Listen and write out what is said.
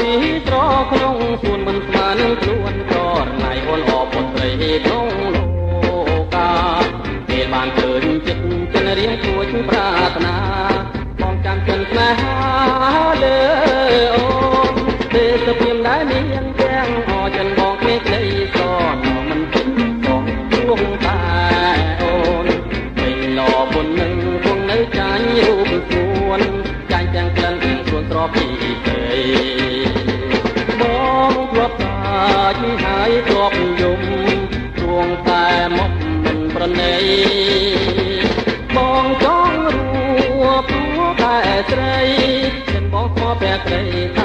រីត្រក្នុងសួនមិនស្មាននឹងខ្លួនក៏រណៃអូនអពុត្រីក្នុងលោកាពេលបានឃើញចិត្តចិនរៀងគួចប្រាថ្នាបងចាំចិនស្នេហាលើអូនទេសភាពដែលមានទាំងអចិនបងគ្មានក្តីសនមិនគិតបងជួងតែអូនពេញឡបុននឹងគង់នៅចាញ់រូបសួនចាញ់ទាំងក្លិនសួនត្រពីបងធ្លាប់តាជហើយធ្លាប់យំរួងតែមកមិនប្រណីបងចង់រួបព្រោះតែស្រីចិនបងខកតែស្រី